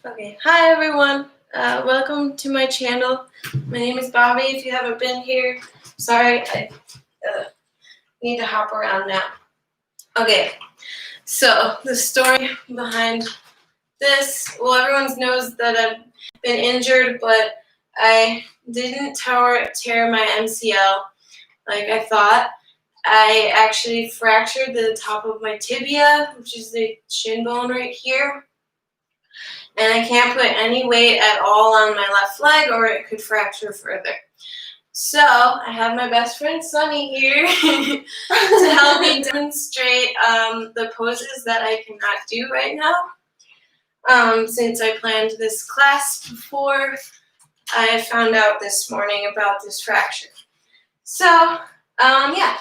Okay, hi everyone. Welcome to my channel. My name is Bobbie. If you haven't been here, sorry, I need to hop around now. Okay, so the story behind this, well, everyone knows that I've been injured, but I didn't tear my MCL like I thought. I actually fractured the top of my tibia, which is the shin bone right here. And I can't put any weight at all on my left leg or it could fracture further. So I have my best friend Sunny here to help me demonstrate the poses that I cannot do right now. Since I planned this class before I found out this morning about this fracture. So, yeah.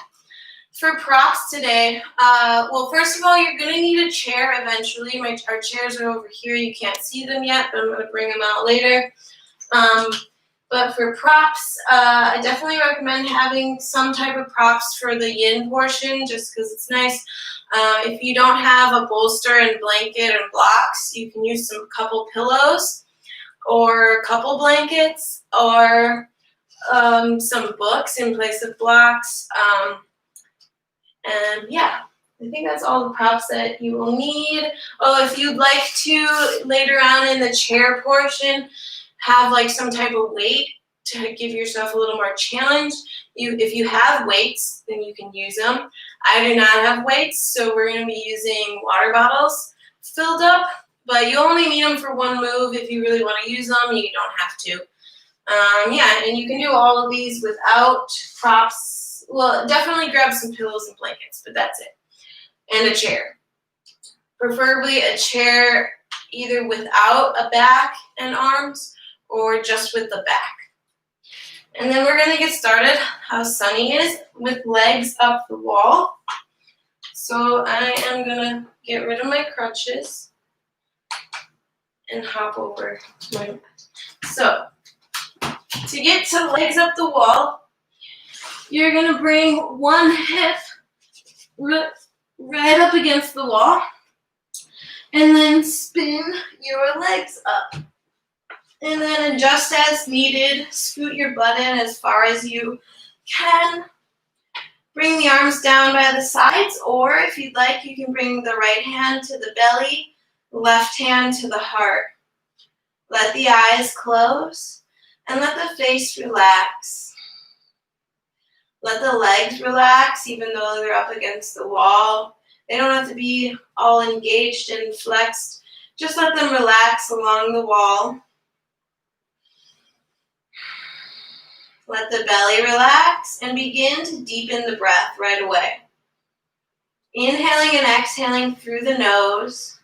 For props today, well, first of all, you're going to need a chair eventually. Our chairs are over here. You can't see them yet, but I'm going to bring them out later. But for props, I definitely recommend having some type of props for the yin portion, just because it's nice. If you don't have a bolster and blanket and blocks, you can use some couple pillows or a couple blankets or some books in place of blocks. And yeah, I think that's all the props that you will need. Oh, if you'd like to, later on in the chair portion, have like some type of weight to give yourself a little more challenge. If you have weights, then you can use them. I do not have weights, so we're going to be using water bottles filled up. But you only need them for one move. If you really want to use them, you don't have to. Yeah, and you can do all of these without props. Well, definitely grab some pillows and blankets, but that's it. And a chair. Preferably a chair either without a back and arms or just with the back. And then we're going to get started how Sunny is with legs up the wall. So I am going to get rid of my crutches and hop over to my mat. So to get to legs up the wall, you're going to bring one hip right up against the wall and then spin your legs up. And then adjust as needed. Scoot your butt in as far as you can. Bring the arms down by the sides, or if you'd like, you can bring the right hand to the belly, left hand to the heart. Let the eyes close and let the face relax. Let the legs relax, even though they're up against the wall. They don't have to be all engaged and flexed. Just let them relax along the wall. Let the belly relax and begin to deepen the breath right away. Inhaling and exhaling through the nose.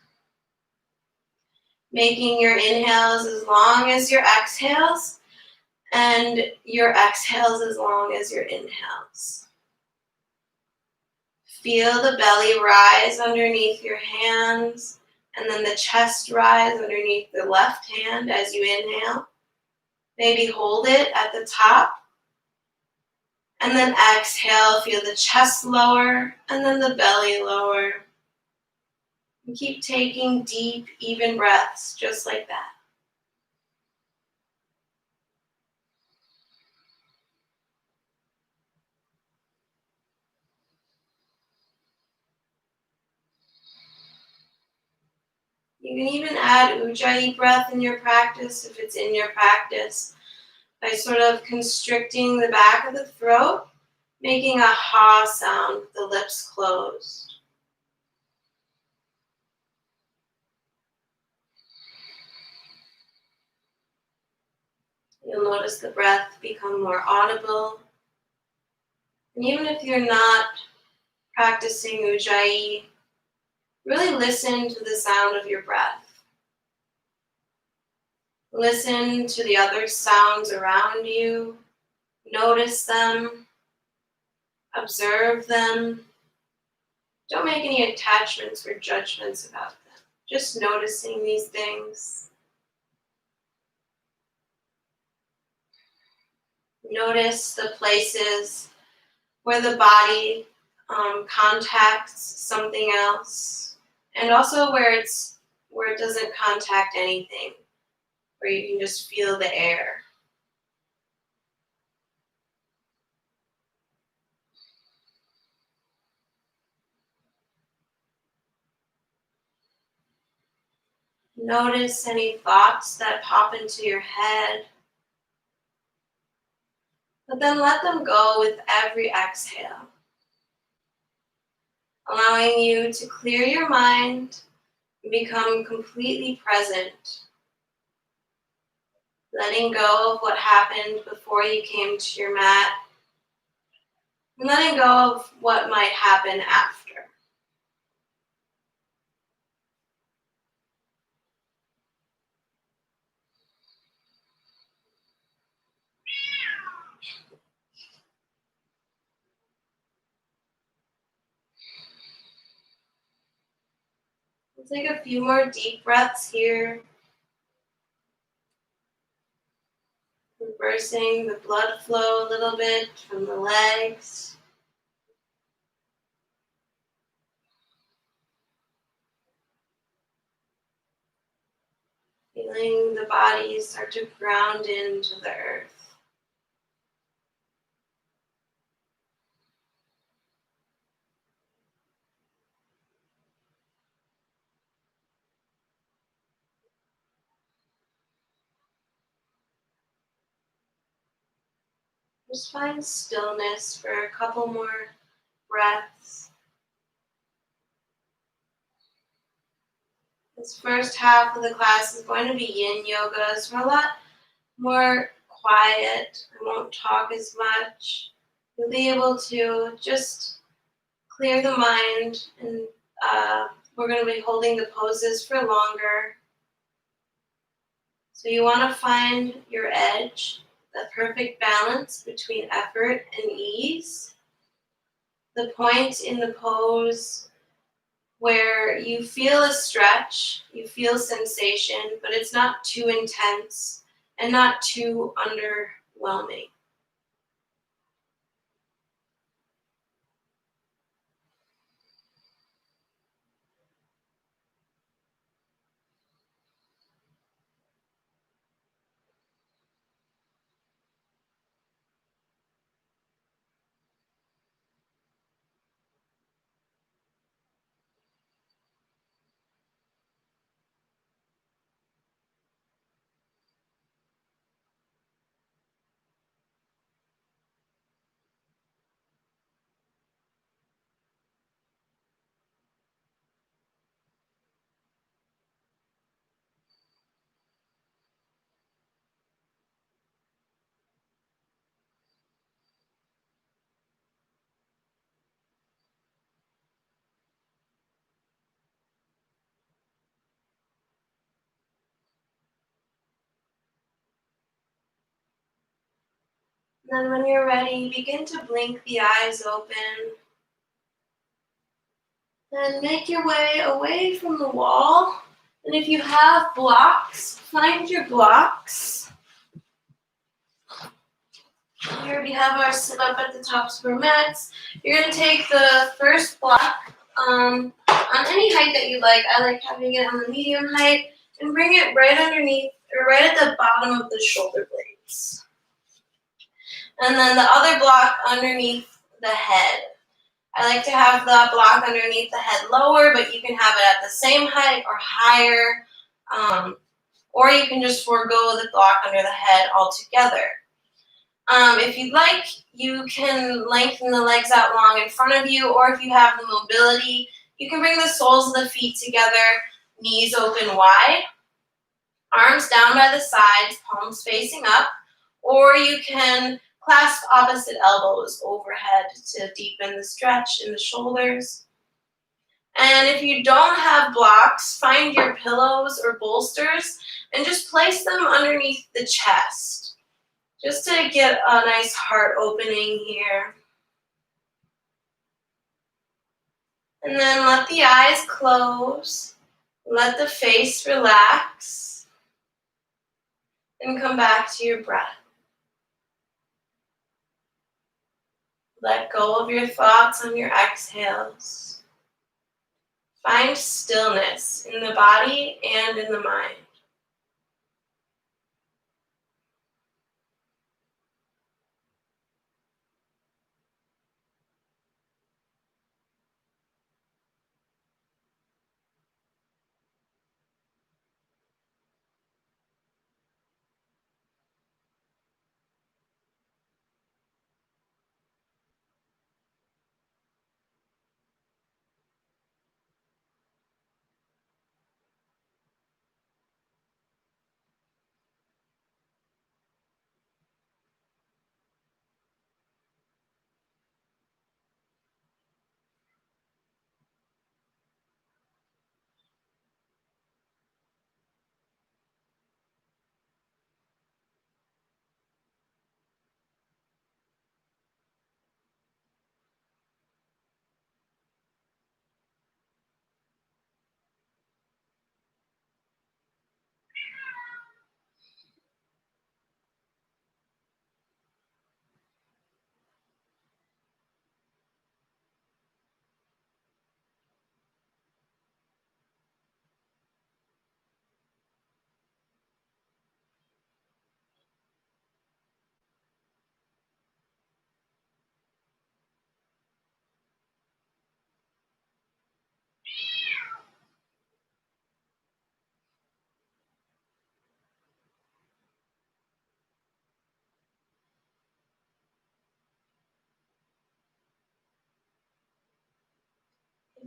Making your inhales as long as your exhales. And your exhales as long as your inhales. Feel the belly rise underneath your hands, and then the chest rise underneath the left hand as you inhale. Maybe hold it at the top. And then exhale, feel the chest lower, and then the belly lower. And keep taking deep, even breaths, just like that. You can even add Ujjayi breath in your practice if it's in your practice by sort of constricting the back of the throat, making a ha sound with the lips closed. You'll notice the breath become more audible. And even if you're not practicing Ujjayi, really listen to the sound of your breath. Listen to the other sounds around you. Notice them. Observe them. Don't make any attachments or judgments about them. Just noticing these things. Notice the places where the body contacts something else, and also where where it doesn't contact anything, where you can just feel the air. Notice any thoughts that pop into your head, but then let them go with every exhale, allowing you to clear your mind and become completely present, letting go of what happened before you came to your mat, and letting go of what might happen after. We'll take a few more deep breaths here, reversing the blood flow a little bit from the legs. Feeling the body start to ground into the earth. Just find stillness for a couple more breaths. This first half of the class is going to be yin yoga, so we're a lot more quiet. I won't talk as much. You'll be able to just clear the mind, and we're going to be holding the poses for longer. So you want to find your edge, the perfect balance between effort and ease. The point in the pose where you feel a stretch, you feel sensation, but it's not too intense and not too underwhelming. And then when you're ready, begin to blink the eyes open. Then make your way away from the wall. And if you have blocks, find your blocks. Here we have our sit up at the tops of our mats. You're going to take the first block on any height that you like. I like having it on the medium height, and bring it right underneath, or right at the bottom of the shoulder blades. And then the other block underneath the head. I like to have the block underneath the head lower, but you can have it at the same height or higher. Or you can just forego the block under the head altogether. If you'd like, you can lengthen the legs out long in front of you, or if you have the mobility, you can bring the soles of the feet together, knees open wide, arms down by the sides, palms facing up, or you can clasp opposite elbows overhead to deepen the stretch in the shoulders. And if you don't have blocks, find your pillows or bolsters and just place them underneath the chest, just to get a nice heart opening here. And then let the eyes close, let the face relax, and come back to your breath. Let go of your thoughts on your exhales. Find stillness in the body and in the mind.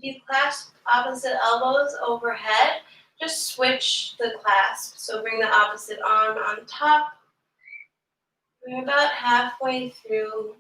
If you clasp opposite elbows overhead, just switch the clasp. So bring the opposite arm on top. We're about halfway through.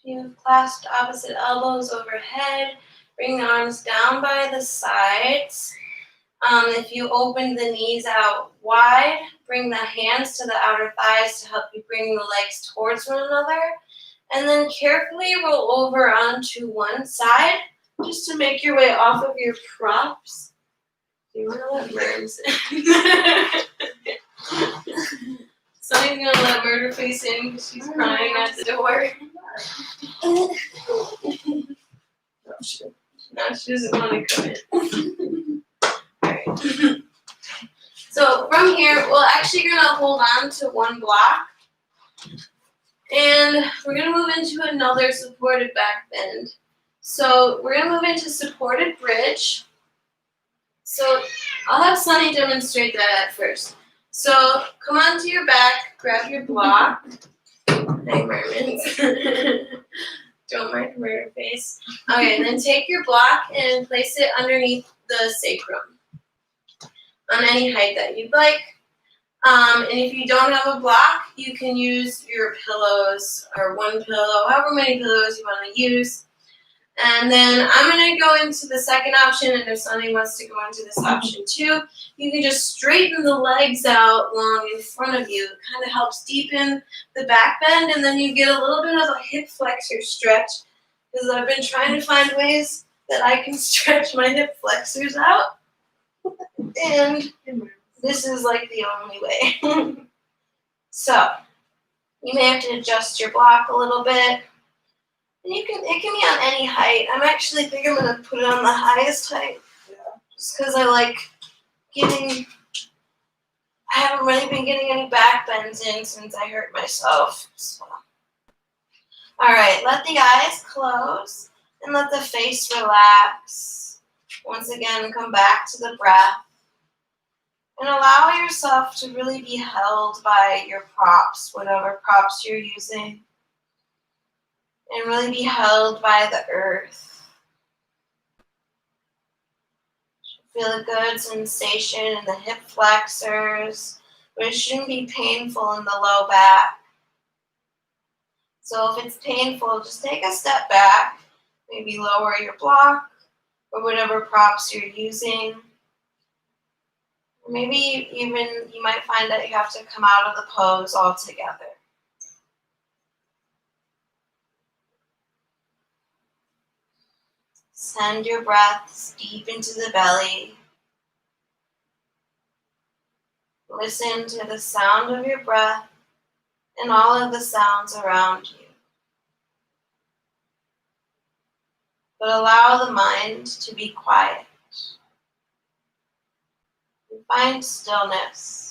If you've clasped opposite elbows overhead, bring the arms down by the sides. If you open the knees out wide, bring the hands to the outer thighs to help you bring the legs towards one another. And then carefully roll over onto one side just to make your way off of your props. Do you want to let Merms in? Sonny's going to let Murder Face in because she's crying at the door. No, she doesn't want to come in. Alright. So from here, we're actually going to hold on to one block. And we're going to move into another supported back bend. So we're going to move into supported bridge. So I'll have Sunny demonstrate that at first. So come onto your back, grab your block. Hi, mermaids. Don't mind Murder Face. Okay, then take your block and place it underneath the sacrum on any height that you'd like. And if you don't have a block, you can use your pillows or one pillow, however many pillows you want to use. And then I'm going to go into the second option, and if somebody wants to go into this option too, you can just straighten the legs out long in front of you. It kind of helps deepen the back bend, and then you get a little bit of a hip flexor stretch, because I've been trying to find ways that I can stretch my hip flexors out, and this is like the only way. So you may have to adjust your block a little bit. And it can be on any height. I'm actually think I'm gonna put it on the highest height. Yeah. Just because I like I haven't really been getting any back bends in since I hurt myself. So. All right, let the eyes close and let the face relax. Once again, come back to the breath. And allow yourself to really be held by your props, whatever props you're using. And really be held by the earth. Feel a good sensation in the hip flexors, but it shouldn't be painful in the low back. So if it's painful, just take a step back, maybe lower your block or whatever props you're using. Maybe even you might find that you have to come out of the pose altogether. Send your breaths deep into the belly. Listen to the sound of your breath and all of the sounds around you. But allow the mind to be quiet. And find stillness.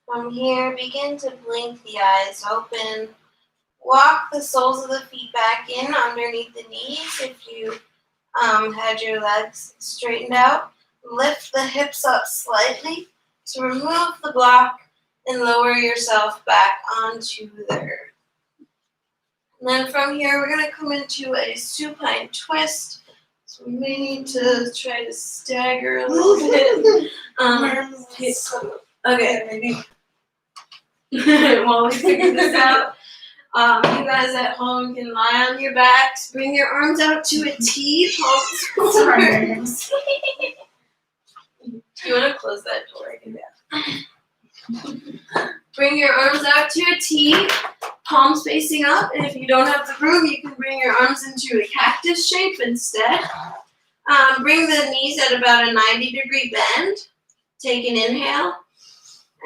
From here, begin to blink the eyes open. Walk the soles of the feet back in underneath the knees if you had your legs straightened out. Lift the hips up slightly to remove the block and lower yourself back onto the earth. And then from here, we're going to come into a supine twist. So we may need to try to stagger a little bit. Okay, maybe. While we figure this out, you guys at home can lie on your backs, bring your arms out to a T, palms forwards. Do you want to close that door? I can do that. Bring your arms out to a T, palms facing up, and if you don't have the room, you can bring your arms into a cactus shape instead. Bring the knees at about a 90-degree bend. Take an inhale.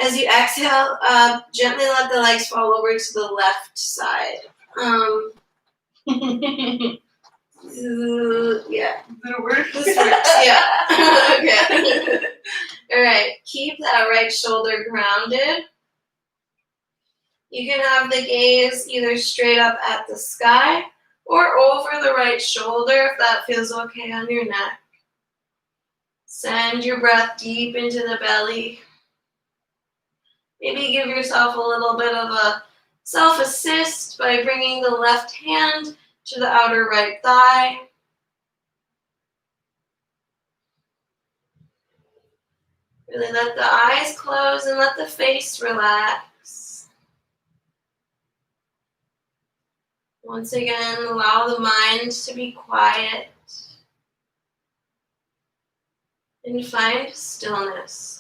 As you exhale, gently let the legs fall over to the left side. Yeah. Did it work? This works, yeah. Okay. All right. Keep that right shoulder grounded. You can have the gaze either straight up at the sky or over the right shoulder if that feels okay on your neck. Send your breath deep into the belly. Maybe give yourself a little bit of a self-assist by bringing the left hand to the outer right thigh. Really let the eyes close and let the face relax. Once again, allow the mind to be quiet and find stillness.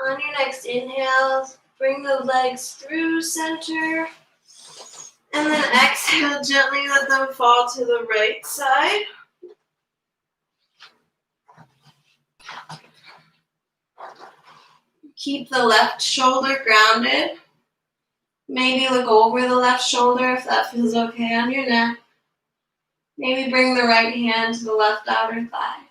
On your next inhale, bring the legs through center. And then exhale, gently let them fall to the right side. Keep the left shoulder grounded. Maybe look over the left shoulder if that feels okay on your neck. Maybe bring the right hand to the left outer thigh.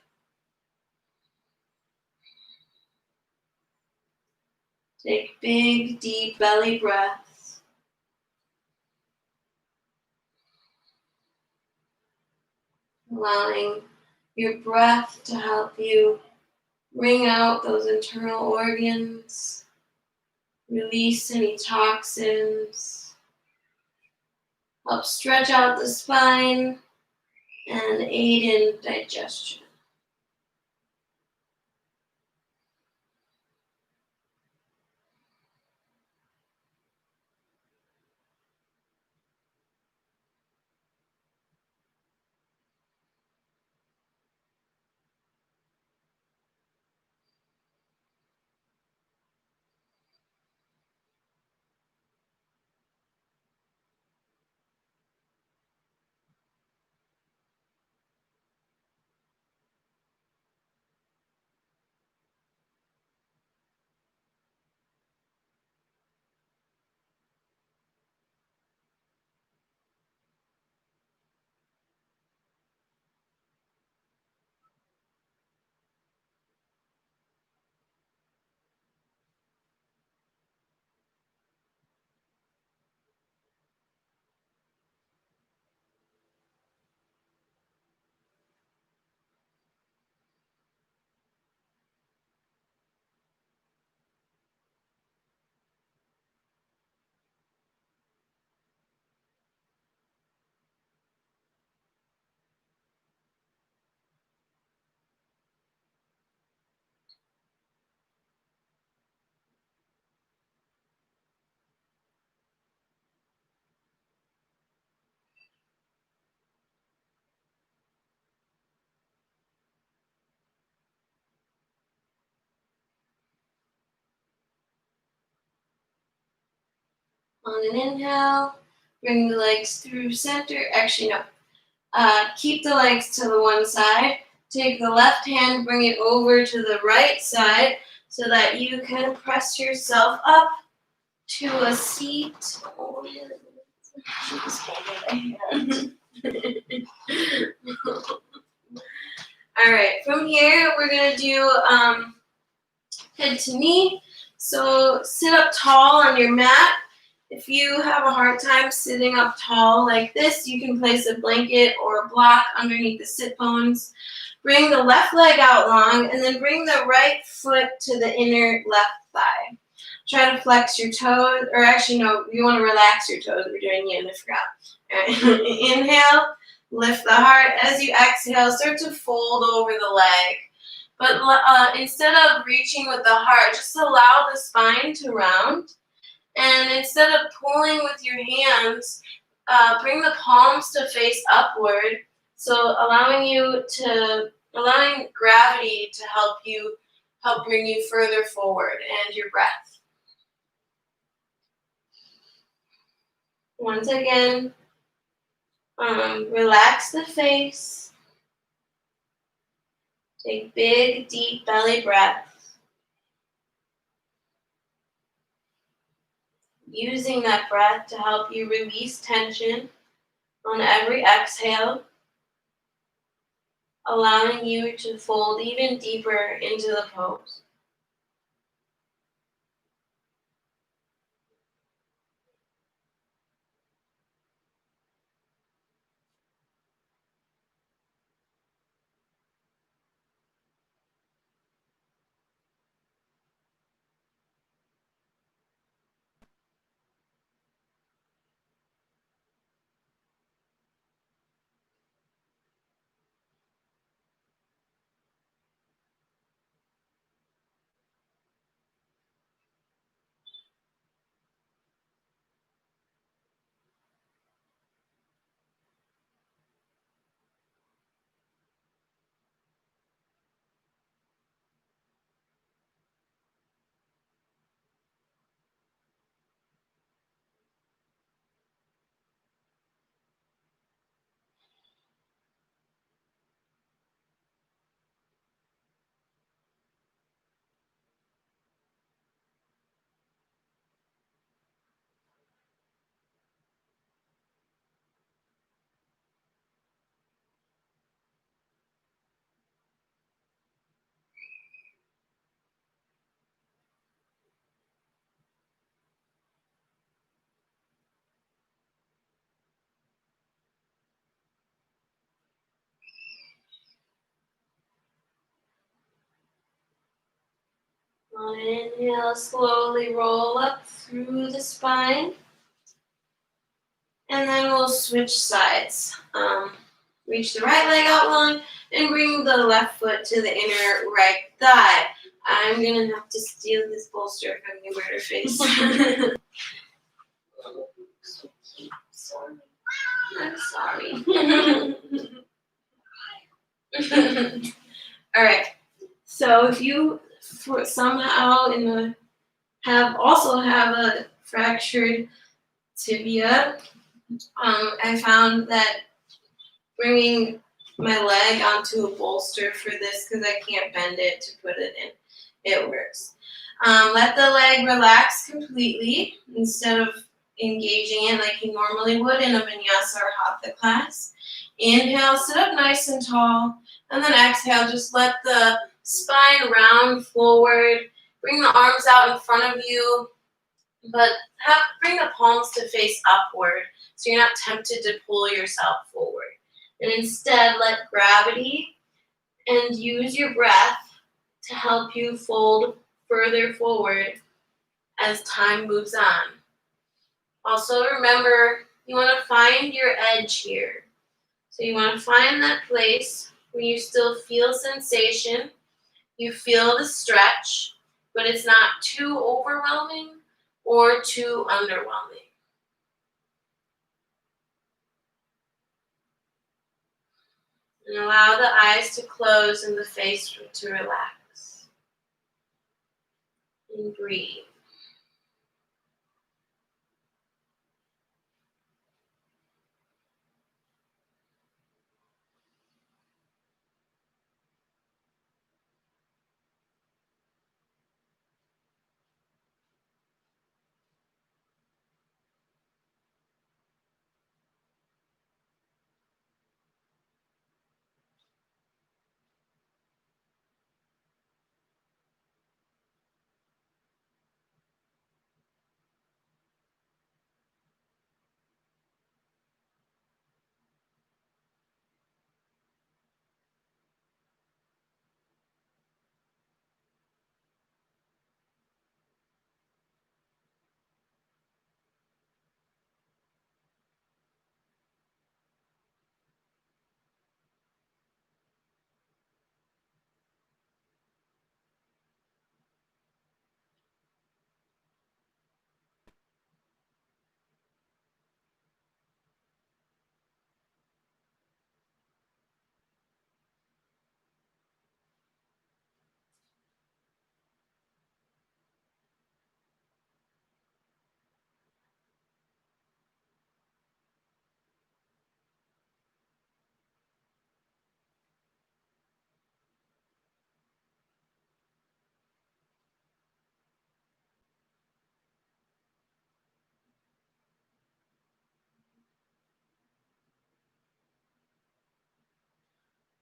Take big, deep belly breaths. Allowing your breath to help you wring out those internal organs, release any toxins, help stretch out the spine, and aid in digestion. On an inhale, bring the legs through center. Actually, no. Keep the legs to the one side. Take the left hand, bring it over to the right side so that you can press yourself up to a seat. Oh, just hold my hand. here, we're going to do head to knee. So sit up tall on your mat. If you have a hard time sitting up tall like this, you can place a blanket or a block underneath the sit bones. Bring the left leg out long, and then bring the right foot to the inner left thigh. Try to flex your toes, or actually no, you want to relax your toes. We're doing yin, I forgot. All right. Inhale, lift the heart. As you exhale, start to fold over the leg. But instead of reaching with the heart, just allow the spine to round. And instead of pulling with your hands, bring the palms to face upward. So allowing gravity to help bring you further forward, and your breath. Once again, relax the face. Take big, deep belly breaths. Using that breath to help you release tension on every exhale, allowing you to fold even deeper into the pose. On an inhale, slowly roll up through the spine. And then we'll switch sides. Reach the right leg out long and bring the left foot to the inner right thigh. I'm going to have to steal this bolster from you, murder face. Sorry. I'm sorry. All right. So if you somehow have a fractured tibia, I found that bringing my leg onto a bolster for this, because I can't bend it to put it in, it works. Let the leg relax completely instead of engaging it like you normally would in a Vinyasa or Hatha class. Inhale, sit up nice and tall, and then exhale, just let the spine round forward. Bring the arms out in front of you, but bring the palms to face upward so you're not tempted to pull yourself forward. And instead, let gravity and use your breath to help you fold further forward as time moves on. Also, remember, you want to find your edge here. So you want to find that place where you still feel sensation, you feel the stretch, but it's not too overwhelming or too underwhelming. And allow the eyes to close and the face to relax. And breathe.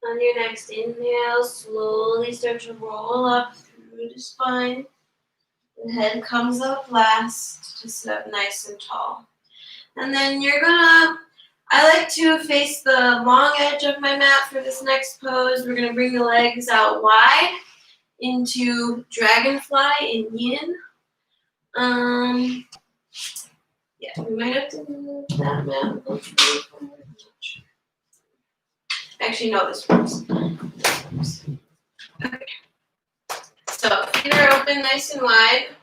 On your next inhale, slowly start to roll up through the spine. The head comes up last to sit up nice and tall. And then I like to face the long edge of my mat for this next pose. We're gonna bring the legs out wide into dragonfly in yin. Yeah, we might have to move that mat a little forward. Actually, no, this works. Okay. So feet are open nice and wide.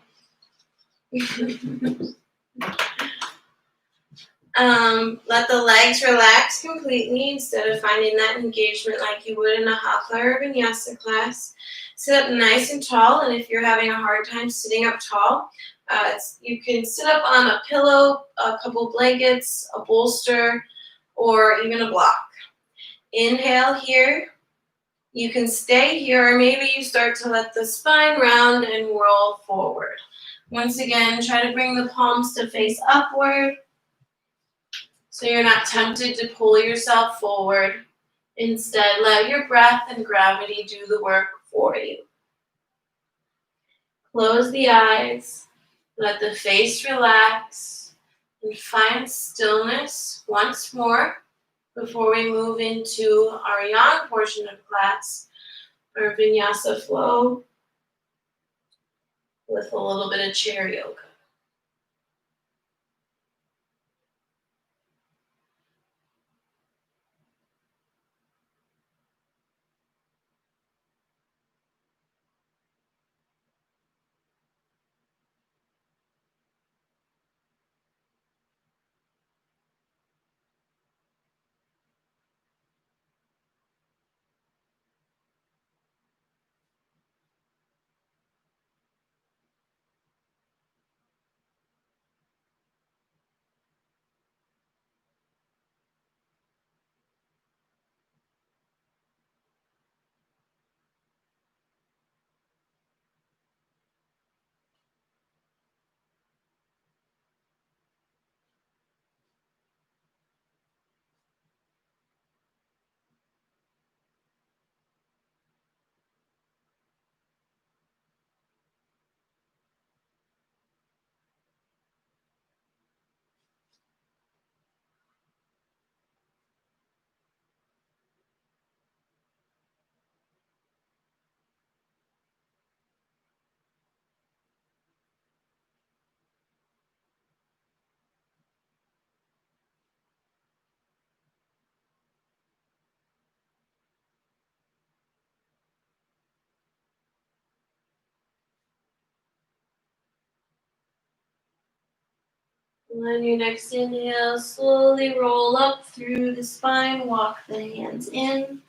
Let the legs relax completely instead of finding that engagement like you would in a hatha or vinyasa class. Sit up nice and tall, and if you're having a hard time sitting up tall, you can sit up on a pillow, a couple blankets, a bolster, or even a block. Inhale here. You can stay here, or maybe you start to let the spine round and roll forward. Once again, try to bring the palms to face upward so you're not tempted to pull yourself forward. Instead, let your breath and gravity do the work for you. Close the eyes, let the face relax, and find stillness once more before we move into our yang portion of class, our vinyasa flow with a little bit of chair yoga. And on your next inhale, slowly roll up through the spine, walk the hands in.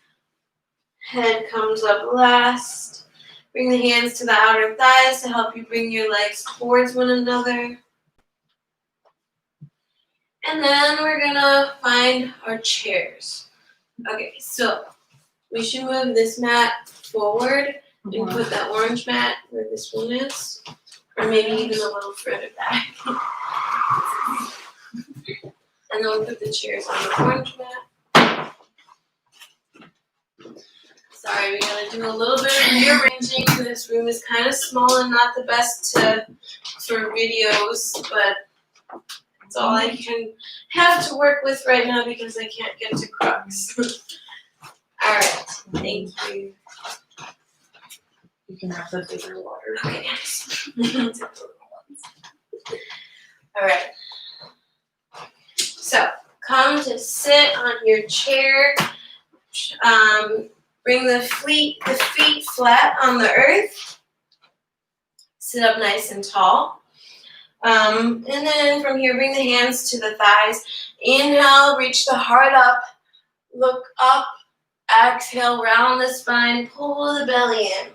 Head comes up last. Bring the hands to the outer thighs to help you bring your legs towards one another. And then we're gonna find our chairs. Okay, so we should move this mat forward and put that orange mat where this one is. Or maybe even a little further back. And then we'll put the chairs on the orange mat. Sorry, we gotta do a little bit of rearranging. This room is kind of small and not the best for videos, but it's all I can have to work with right now because I can't get to Crocs. Alright, thank you. You can have the bigger water. Okay. Alright. So, come to sit on your chair. Bring the feet flat on the earth. Sit up nice and tall. And then from here, bring the hands to the thighs. Inhale, reach the heart up. Look up. Exhale, round the spine. Pull the belly in.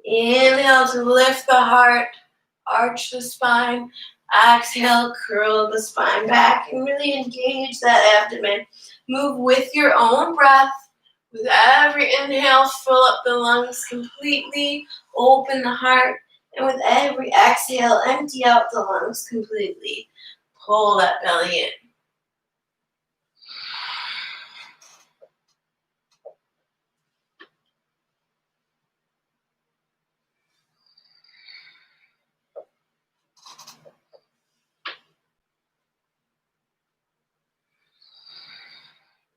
Inhale to lift the heart. Arch the spine. Exhale, curl the spine back and really engage that abdomen. Move with your own breath. With every inhale, fill up the lungs completely, open the heart, and with every exhale, empty out the lungs completely. Pull that belly in.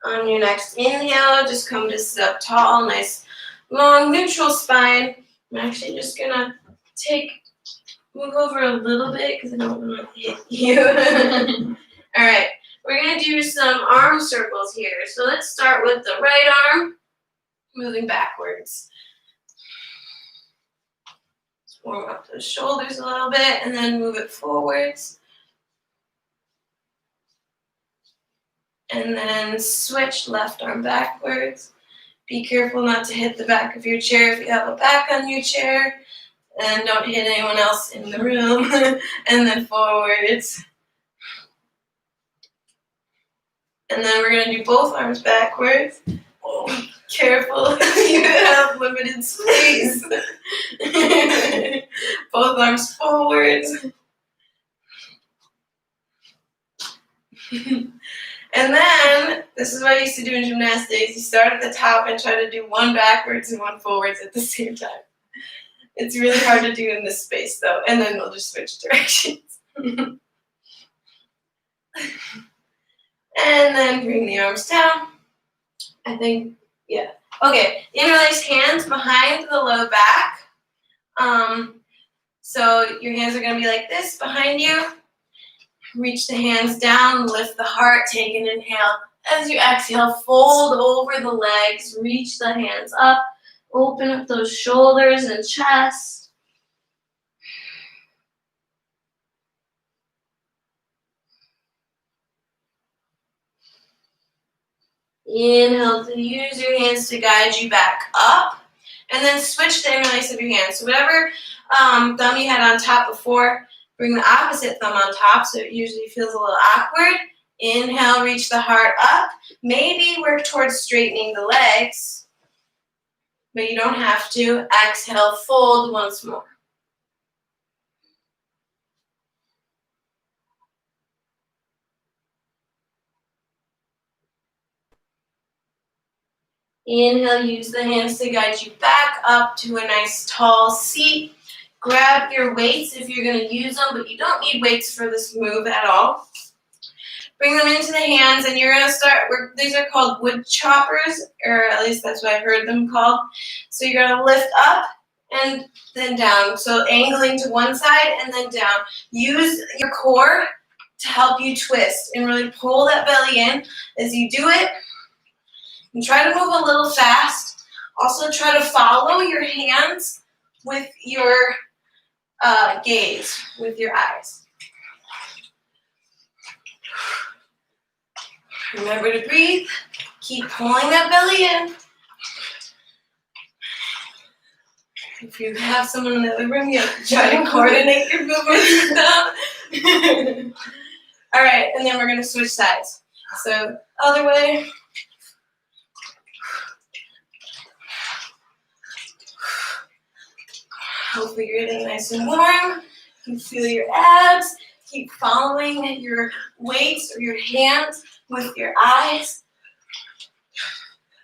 On your next inhale, just come to sit up tall, nice, long, neutral spine. I'm actually just gonna move over a little bit because I don't want to hit you. All right, we're gonna do some arm circles here. So let's start with the right arm, moving backwards. Let's warm up those shoulders a little bit and then move it forwards. And then switch left arm backwards. Be careful not to hit the back of your chair if you have a back on your chair. And don't hit anyone else in the room. And then forwards. And then we're going to do both arms backwards. Oh, careful, you have limited space. Both arms forwards. And then, this is what I used to do in gymnastics. You start at the top and try to do one backwards and one forwards at the same time. It's really hard to do in this space, though. And then we'll just switch directions. And then bring the arms down. I think, yeah. Okay, interlace hands behind the low back. So your hands are going to be like this behind you. Reach the hands down, lift the heart, take an inhale. As you exhale, fold over the legs, reach the hands up, open up those shoulders and chest. Inhale to use your hands to guide you back up. And then switch the interlace of your hands. So whatever thumb you had on top before, bring the opposite thumb on top so it usually feels a little awkward. Inhale, reach the heart up. Maybe work towards straightening the legs, but you don't have to. Exhale, fold once more. Inhale, use the hands to guide you back up to a nice tall seat. Grab your weights if you're going to use them, but you don't need weights for this move at all. Bring them into the hands, and you're going to start, these are called wood choppers, or at least that's what I heard them called. So you're going to lift up and then down. So angling to one side and then down. Use your core to help you twist and really pull that belly in as you do it. And try to move a little fast. Also try to follow your hands with your gaze, with your eyes. Remember to breathe. Keep pulling that belly in. If you have someone in the other room, you have to try to coordinate your movements with them. All right, and then we're going to switch sides. So, other way. Hopefully you're getting nice and warm. You can feel your abs. Keep following your weights or your hands with your eyes.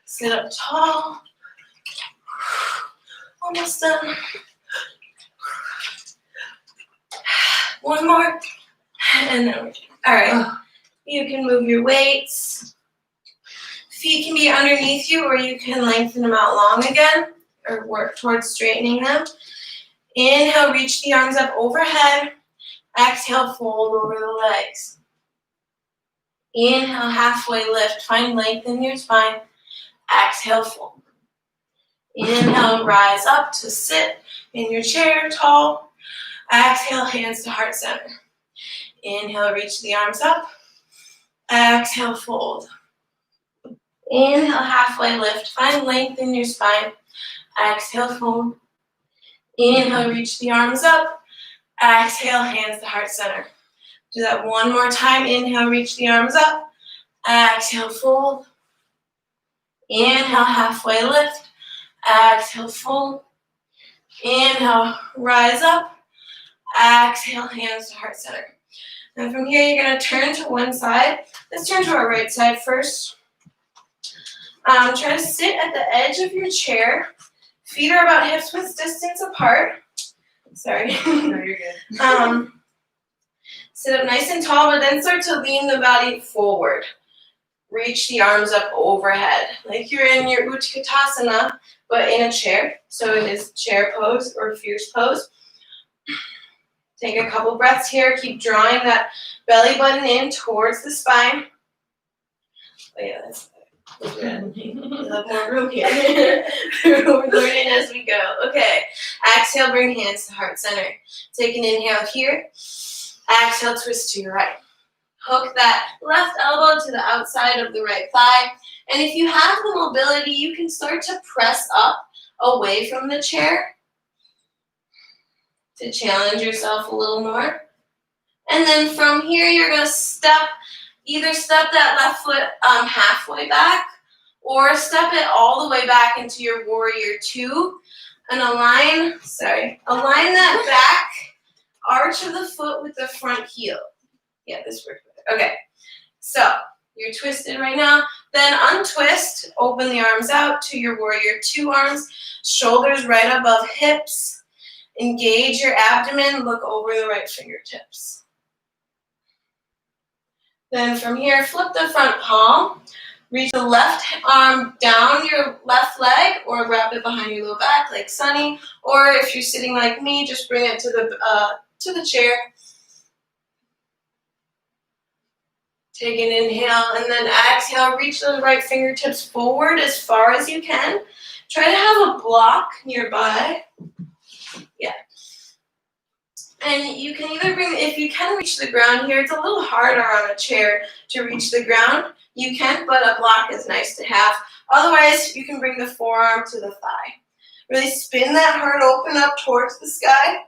Sit up tall. Almost done. One more. And then we're done. All right. You can move your weights. Feet can be underneath you, or you can lengthen them out long again, or work towards straightening them. Inhale, reach the arms up overhead. Exhale, fold over the legs. Inhale, halfway lift. Find length in your spine. Exhale, fold. Inhale, rise up to sit in your chair, tall. Exhale, hands to heart center. Inhale, reach the arms up. Exhale, fold. Inhale, halfway lift. Find length in your spine. Exhale, fold. Inhale, reach the arms up. Exhale, hands to heart center. Do that one more time. Inhale, reach the arms up. Exhale, fold. Inhale, halfway lift. Exhale, fold. Inhale, rise up. Exhale, hands to heart center. And from here, you're going to turn to one side. Let's turn to our right side first. Try to sit at the edge of your chair. Feet are about hips width distance apart. Sorry. No, you're good. Sit up nice and tall, but then start to lean the body forward. reach the arms up overhead, like you're in your Utkatasana, but in a chair. So it is chair pose or fierce pose. Take a couple breaths here. Keep drawing that belly button in towards the spine. Oh yeah, that's good. We'll have more room here. We're learning as we go. Okay. Exhale, bring hands to heart center. Take an inhale here. Exhale, twist to your right. Hook that left elbow to the outside of the right thigh. And if you have the mobility, you can start to press up away from the chair to challenge yourself a little more. And then from here, you're going to either step that left foot halfway back or step it all the way back into your warrior two and align that back arch of the foot with the front heel. Yeah, this works. Okay, so you're twisted right now. Then untwist, open the arms out to your warrior two arms, shoulders right above hips. Engage your abdomen, look over the right fingertips. Then from here, flip the front palm. Reach the left arm down your left leg or wrap it behind your low back like Sunny. Or if you're sitting like me, just bring it to the chair. Take an inhale and then exhale. Reach those right fingertips forward as far as you can. Try to have a block nearby. Yeah. And you can either if you can reach the ground here, it's a little harder on a chair to reach the ground. You can, but a block is nice to have. Otherwise, you can bring the forearm to the thigh. Really spin that heart open up towards the sky.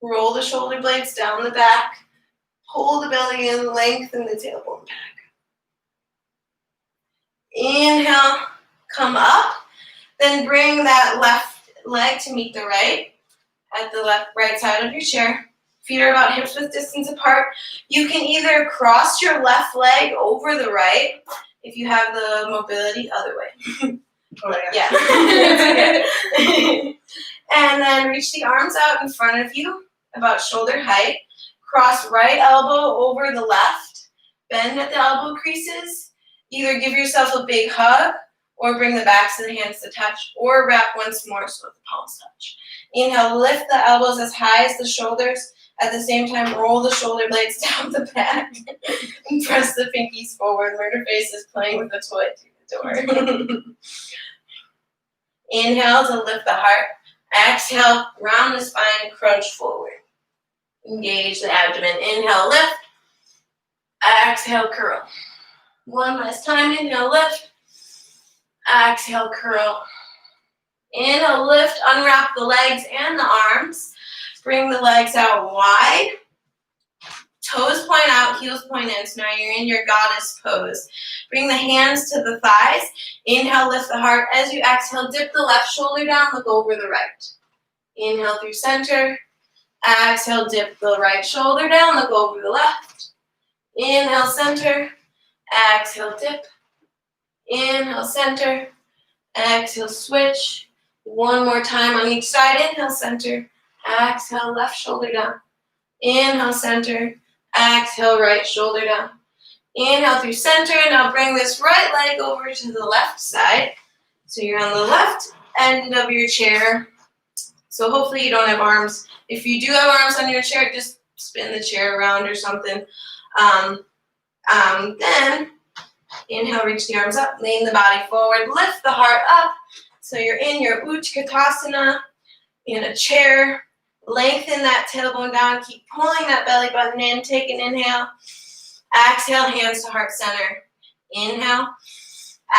Roll the shoulder blades down the back. Pull the belly in, lengthen the tailbone back. Inhale, come up. Then bring that left leg to meet the right at the right side of your chair. Feet are about hips width distance apart. You can either cross your left leg over the right if you have the mobility, other way. Oh my God. Yeah. It's okay. And then reach the arms out in front of you, about shoulder height. Cross right elbow over the left. Bend at the elbow creases. Either give yourself a big hug or bring the backs of the hands to touch, or wrap once more so that the palms touch. Inhale, lift the elbows as high as the shoulders. At the same time, roll the shoulder blades down the back and press the pinkies forward. Murder face is playing with a toy through the door. Inhale to lift the heart. Exhale, round the spine, crunch forward. Engage the abdomen. Inhale, lift. Exhale, curl. One last time. Inhale, lift. Exhale, curl. Inhale, lift. Unwrap the legs and the arms. Bring the legs out wide. Toes point out, heels point in. So now you're in your goddess pose. Bring the hands to the thighs. Inhale, lift the heart. As you exhale, dip the left shoulder down, look over the right. Inhale through center. Exhale, dip the right shoulder down, look over the left. Inhale, center. Exhale, dip. Inhale, center. Exhale, switch. One more time on each side. Inhale, center. Exhale, left shoulder down. Inhale, center. Exhale, right shoulder down. Inhale through center. Now bring this right leg over to the left side. So you're on the left end of your chair. So hopefully you don't have arms. If you do have arms on your chair, just spin the chair around or something. Then inhale, reach the arms up, lean the body forward, lift the heart up. So you're in your Utkatasana in a chair. Lengthen that tailbone down. Keep pulling that belly button in. Take an inhale. Exhale, hands to heart center. Inhale.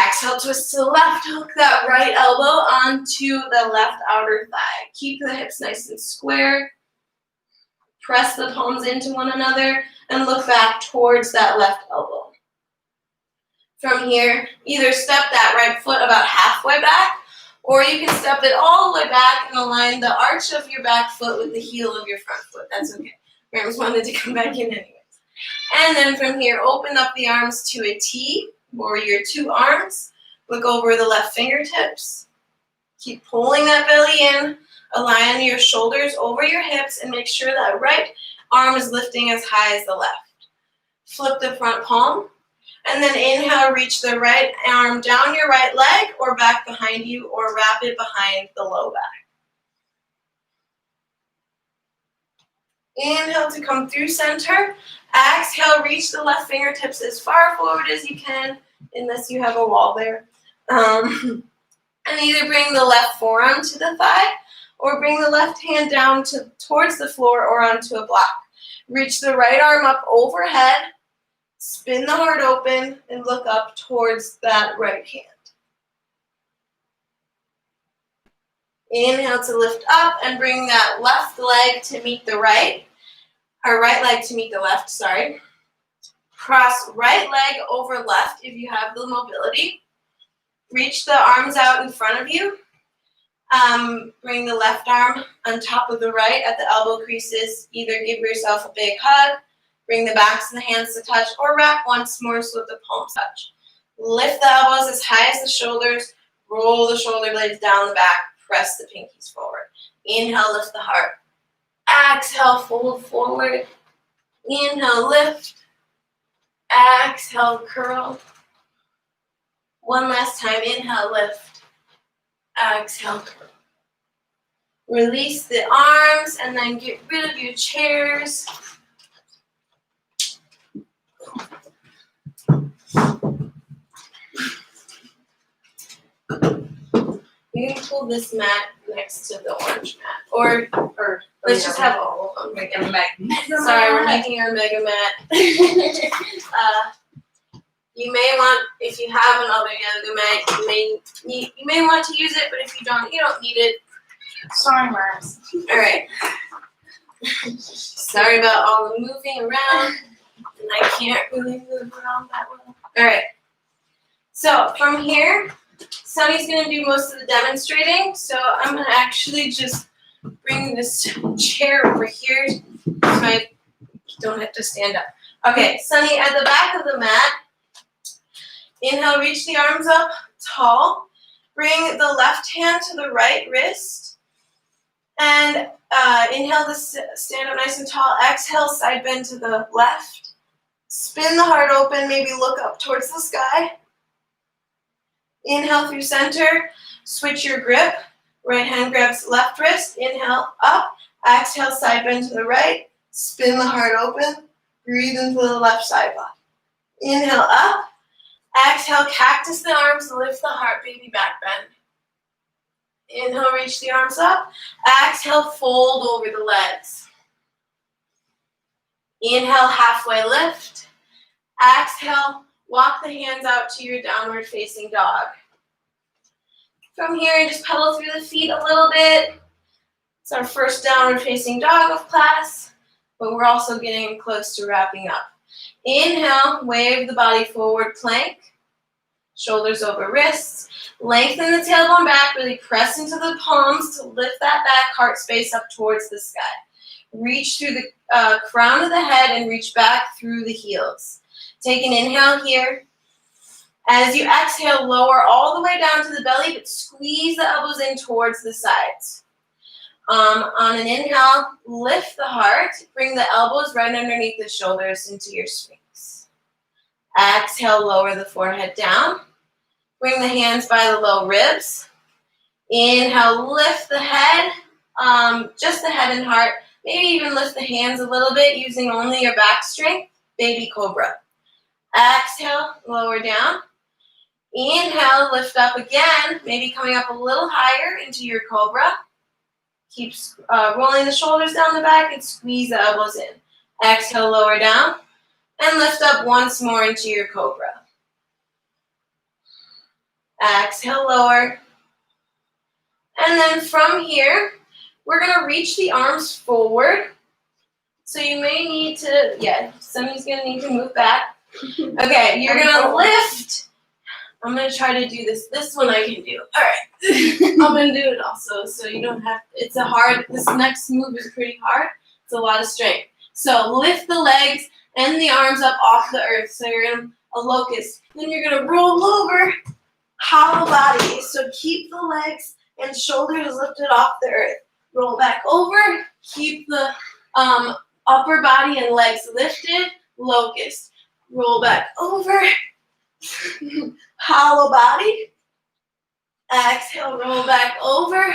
Exhale, twist to the left. Hook that right elbow onto the left outer thigh. Keep the hips nice and square. Press the palms into one another and look back towards that left elbow. From here, either step that right foot about halfway back, or you can step it all the way back and align the arch of your back foot with the heel of your front foot. That's okay. Rams wanted to come back in anyways. And then from here, open up the arms to a T, or your two arms. Look over the left fingertips. Keep pulling that belly in. Align your shoulders over your hips and make sure that right arm is lifting as high as the left. Flip the front palm. And then inhale, reach the right arm down your right leg or back behind you, or wrap it behind the low back. Inhale to come through center. Exhale, reach the left fingertips as far forward as you can, unless you have a wall there. And either bring the left forearm to the thigh or bring the left hand down towards the floor or onto a block. Reach the right arm up overhead, spin the heart open, and look up towards that right hand. Inhale to lift up and bring that left leg to meet the right, or right leg to meet the left, sorry. Cross right leg over left if you have the mobility. Reach the arms out in front of you. Bring the left arm on top of the right at the elbow creases. Either give yourself a big hug, bring the backs of the hands to touch, or wrap once more so that the palms touch. Lift the elbows as high as the shoulders. Roll the shoulder blades down the back. Press the pinkies forward. Inhale, lift the heart. Exhale, fold forward. Inhale, lift. Exhale, curl. One last time. Inhale, lift. Exhale, curl. Release the arms and then get rid of your chairs. You can pull this mat next to the orange mat. Or let's just have all of them. Sorry, we're making our mega mat. You may want, if you have another yoga mat, you may want to use it, but if you don't need it. Sorry, Mars. All right. Sorry about all the moving around, and I can't really move around that well. All right. So from here, Sunny's going to do most of the demonstrating, so I'm going to actually just bring this chair over here so I don't have to stand up. Okay, Sunny, at the back of the mat, inhale, reach the arms up tall. Bring the left hand to the right wrist. And inhale to stand up nice and tall. Exhale, side bend to the left. Spin the heart open, maybe look up towards the sky. Inhale through center, switch your grip. Right hand grabs left wrist, inhale up. Exhale, side bend to the right. Spin the heart open, breathe into the left side body. Inhale up. Exhale, cactus the arms, lift the heart, baby back bend. Inhale, reach the arms up. Exhale, fold over the legs. Inhale, halfway lift. Exhale, walk the hands out to your downward facing dog. From here, just pedal through the feet a little bit. It's our first downward facing dog of class, but we're also getting close to wrapping up. Inhale, wave the body forward, plank. Shoulders over wrists. Lengthen the tailbone back, really press into the palms to lift that back heart space up towards the sky. Reach through the crown of the head and reach back through the heels. Take an inhale here. As you exhale, lower all the way down to the belly, but squeeze the elbows in towards the sides. On an inhale, lift the heart. Bring the elbows right underneath the shoulders into your Sphinx. Exhale, lower the forehead down. Bring the hands by the low ribs. Inhale, lift the head, just the head and heart. Maybe even lift the hands a little bit using only your back strength. Baby cobra. Exhale, lower down. Inhale, lift up again. Maybe coming up a little higher into your cobra. Keep rolling the shoulders down the back and squeeze the elbows in. Exhale, lower down. And lift up once more into your cobra. Exhale, lower. And then from here, we're going to reach the arms forward. So you may need to, somebody's going to need to move back. Okay, you're going to lift. I'm going to try to do this. This one I can do. All right. I'm going to do it also so you don't have to. This next move is pretty hard. It's a lot of strength. So lift the legs and the arms up off the earth. So you're in a locust. Then you're going to roll over, hollow body. So keep the legs and shoulders lifted off the earth. Roll back over. Keep the upper body and legs lifted. Locust. Roll back over. Hollow body. Exhale, roll back over.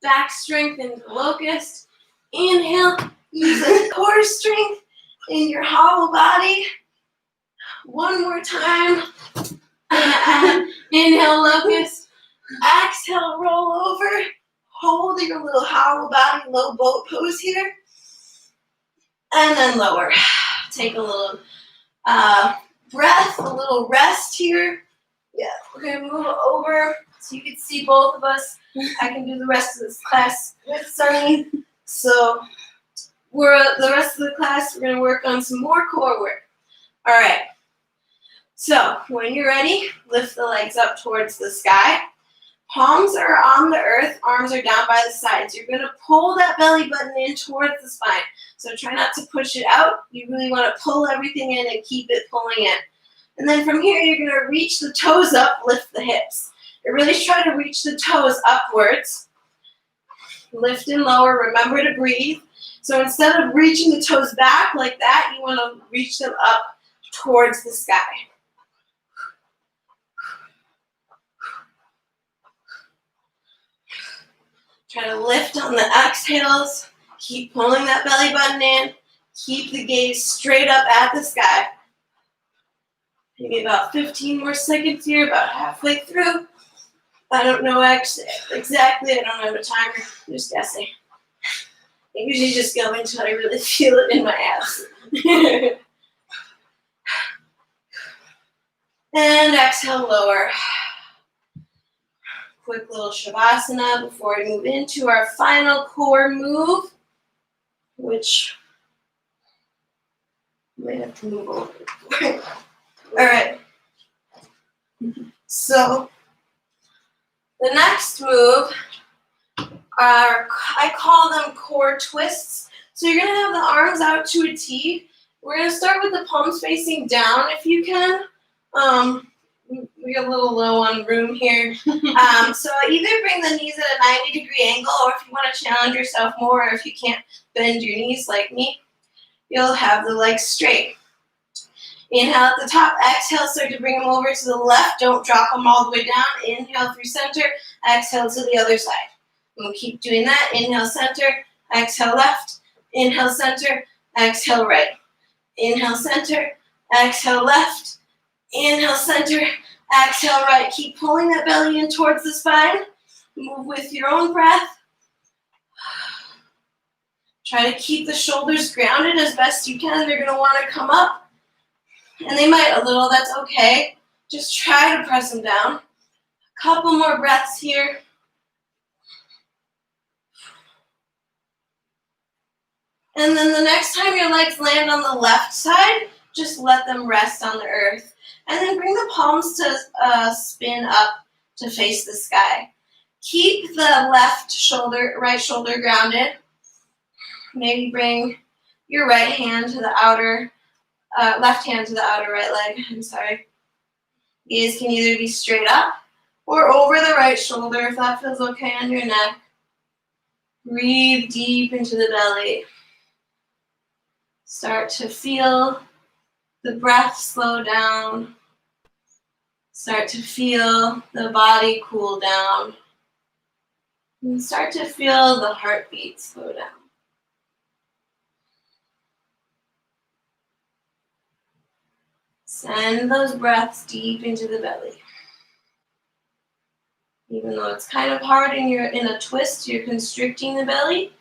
Back strength into locust. Inhale, use the core strength in your hollow body. One more time. Inhale, locust. Exhale, roll over. Hold your little hollow body, low boat pose here. And then lower. Take a little breath, a little rest here. Yeah, we're going to move over so you can see both of us. I can do the rest of this class with Sunny. So the rest of the class, we're going to work on some more core work. All right. So when you're ready, lift the legs up towards the sky. Palms are on the earth, arms are down by the sides. You're going to pull that belly button in towards the spine. So try not to push it out. You really want to pull everything in and keep it pulling in. And then from here, you're going to reach the toes up, lift the hips. You really try to reach the toes upwards. Lift and lower. Remember to breathe. So instead of reaching the toes back like that, you want to reach them up towards the sky. Try to lift on the exhales. Keep pulling that belly button in. Keep the gaze straight up at the sky. Maybe about 15 more seconds here, about halfway through. I don't know exactly. I don't have a timer. I'm just guessing. I usually just go until I really feel it in my abs. And exhale, lower. Quick little shavasana before we move into our final core move, which I might have to move over. All right. So the next move are, I call them core twists. So you're going to have the arms out to a T. We're going to start with the palms facing down if you can. We're a little low on room here. So either bring the knees at a 90-degree angle, or if you want to challenge yourself more, or if you can't bend your knees like me, you'll have the legs straight. Inhale at the top, exhale, start to bring them over to the left. Don't drop them all the way down. Inhale through center, exhale to the other side. We'll keep doing that. Inhale center, exhale left. Inhale center, exhale right. Inhale center, exhale left. Inhale center, exhale right. Keep pulling that belly in towards the spine. Move with your own breath. Try to keep the shoulders grounded as best you can. They're going to want to come up. And they might a little, that's okay. Just try to press them down. A couple more breaths here. And then the next time your legs land on the left side, just let them rest on the earth. And then bring the palms to spin up to face the sky. Keep the right shoulder grounded. Maybe bring your right hand to the outer, left hand to the outer right leg. I'm sorry. Gaze can either be straight up or over the right shoulder if that feels okay on your neck. Breathe deep into the belly. Start to feel the breath slow down. Start to feel the body cool down. And start to feel the heartbeat slow down. Send those breaths deep into the belly. Even though it's kind of hard and you're in a twist, you're constricting the belly.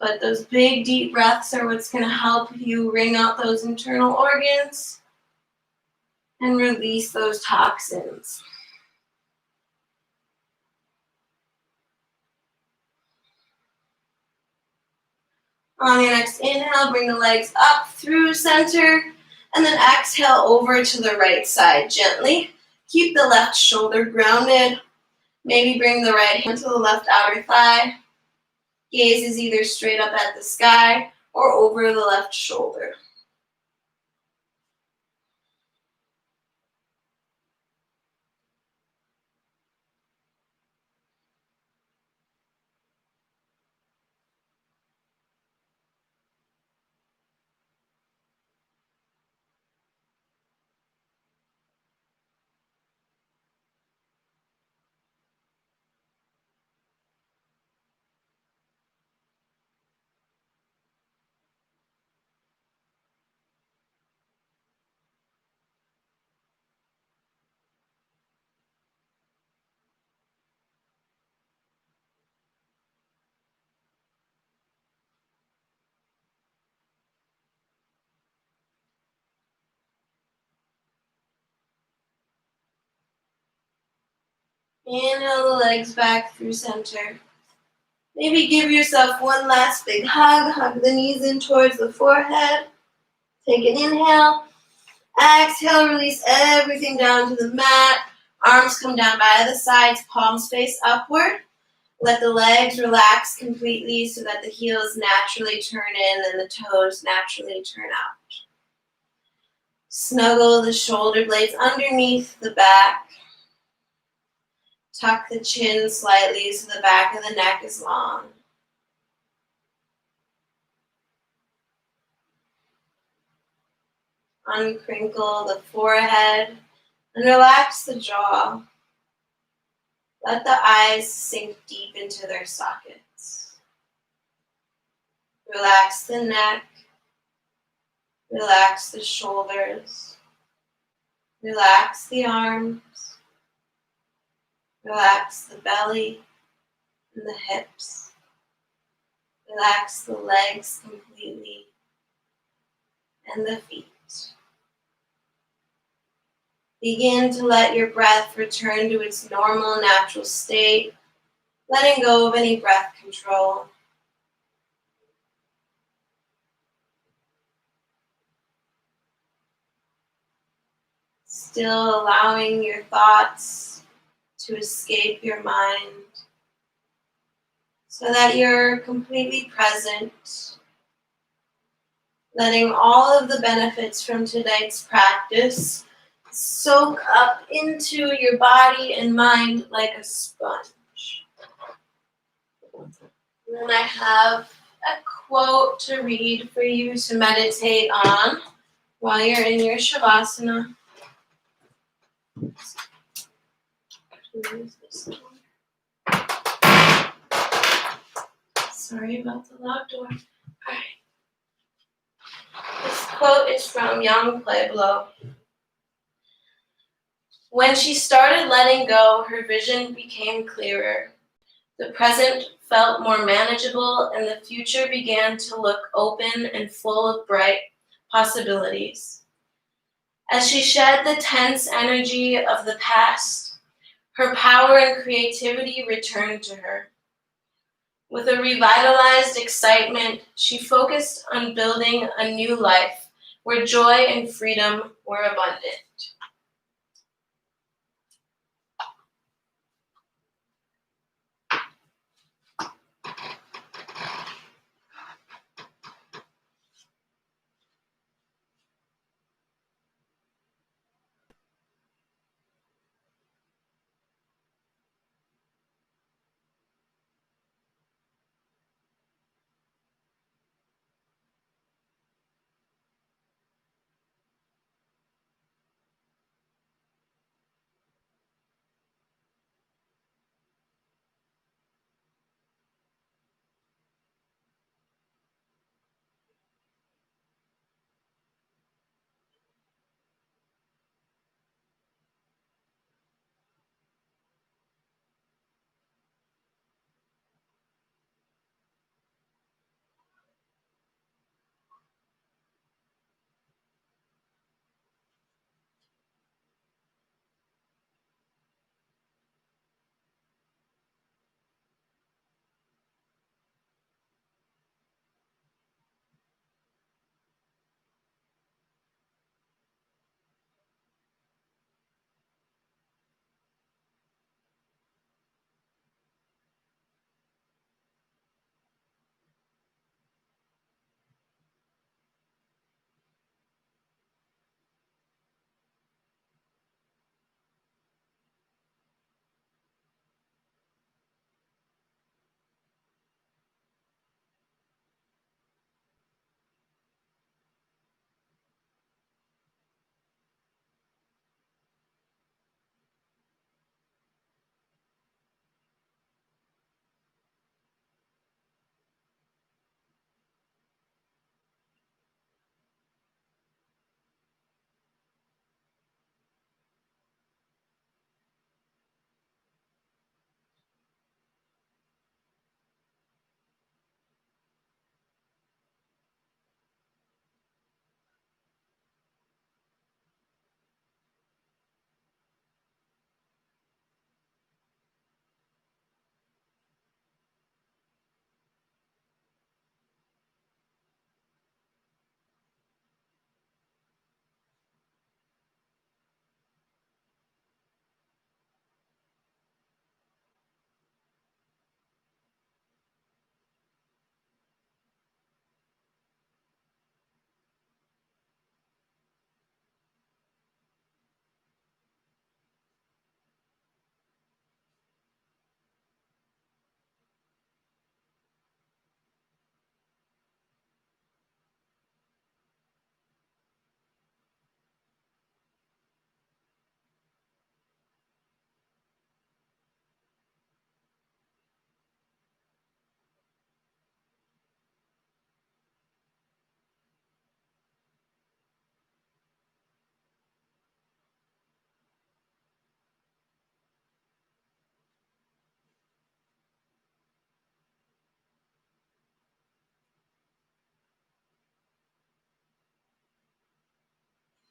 But those big, deep breaths are what's going to help you wring out those internal organs and release those toxins. On your next inhale, bring the legs up through center, and then exhale over to the right side gently. Keep the left shoulder grounded. Maybe bring the right hand to the left outer thigh. Gaze is either straight up at the sky or over the left shoulder. Inhale the legs back through center. Maybe give yourself one last big hug. Hug the knees in towards the forehead. Take an inhale. Exhale, release everything down to the mat. Arms come down by the sides, palms face upward. Let the legs relax completely so that the heels naturally turn in and the toes naturally turn out. Snuggle the shoulder blades underneath the back. Tuck the chin slightly so the back of the neck is long. Uncrinkle the forehead and relax the jaw. Let the eyes sink deep into their sockets. Relax the neck. Relax the shoulders. Relax the arms. Relax the belly and the hips. Relax the legs completely and the feet. Begin to let your breath return to its normal, natural state, letting go of any breath control. Still allowing your thoughts to escape your mind so that you're completely present, letting all of the benefits from tonight's practice soak up into your body and mind like a sponge. And then I have a quote to read for you to meditate on while you're in your Shavasana. Sorry about the loud door. Alright. This quote is from Young Pueblo. When she started letting go, her vision became clearer. The present felt more manageable, and the future began to look open and full of bright possibilities. As she shed the tense energy of the past, her power and creativity returned to her. With a revitalized excitement, she focused on building a new life where joy and freedom were abundant.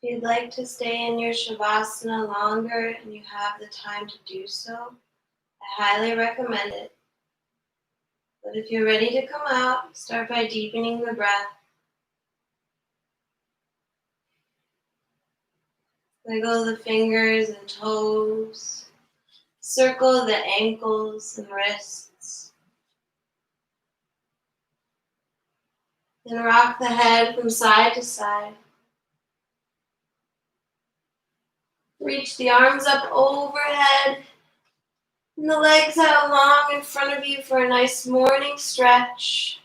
If you'd like to stay in your Shavasana longer and you have the time to do so, I highly recommend it. But if you're ready to come out, start by deepening the breath. Wiggle the fingers and toes. Circle the ankles and wrists. Then rock the head from side to side. Reach the arms up overhead and the legs out long in front of you for a nice morning stretch.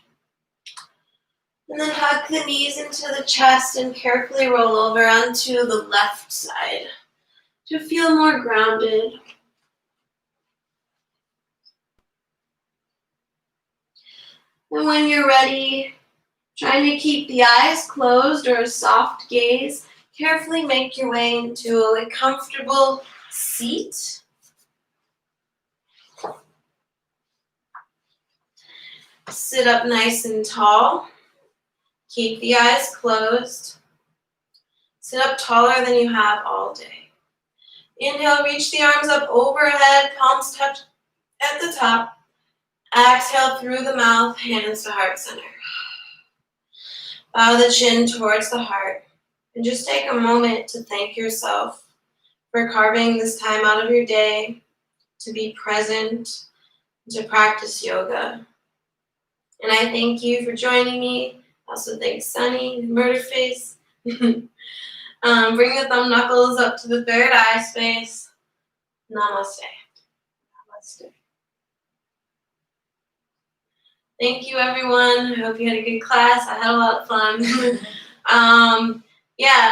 And then hug the knees into the chest and carefully roll over onto the left side to feel more grounded. And when you're ready, trying to keep the eyes closed or a soft gaze, carefully make your way into a comfortable seat. Sit up nice and tall. Keep the eyes closed. Sit up taller than you have all day. Inhale, reach the arms up overhead, palms touch at the top. Exhale through the mouth, hands to heart center. Bow the chin towards the heart. And just take a moment to thank yourself for carving this time out of your day to be present, to practice yoga. And I thank you for joining me. Also thank Sunny and Murderface. Bring the thumb knuckles up to the third eye space. Namaste. Namaste. Thank you, everyone. I hope you had a good class. I had a lot of fun.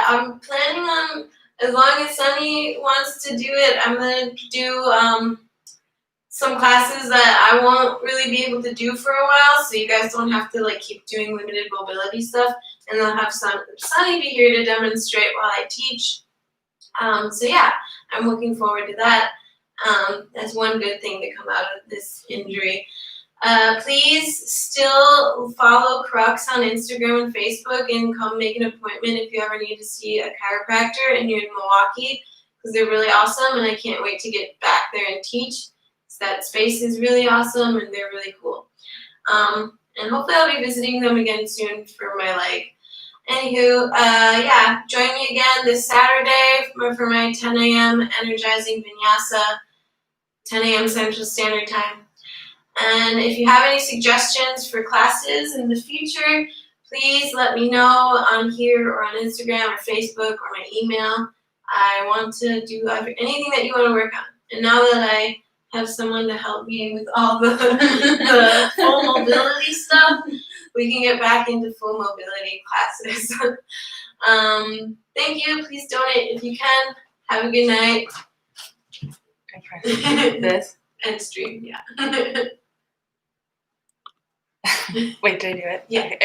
I'm planning on, as long as Sunny wants to do it, I'm going to do some classes that I won't really be able to do for a while, so you guys don't have to keep doing limited mobility stuff, and they'll have Sunny be here to demonstrate while I teach. I'm looking forward to that. That's one good thing to come out of this injury. Please still follow Crux on Instagram and Facebook and come make an appointment if you ever need to see a chiropractor and you're in Milwaukee, because they're really awesome and I can't wait to get back there and teach. That space is really awesome and they're really cool. And hopefully I'll be visiting them again soon for my leg. Anywho, join me again this Saturday for my 10 a.m. energizing Vinyasa, 10 a.m. Central Standard Time. And if you have any suggestions for classes in the future, please let me know on here or on Instagram or Facebook or my email. I want to do anything that you want to work on. And now that I have someone to help me with all the full mobility stuff, we can get back into full mobility classes. Thank you. Please donate if you can. Have a good night. Okay. This? And stream, yeah. Wait, did I do it? Yeah. Okay.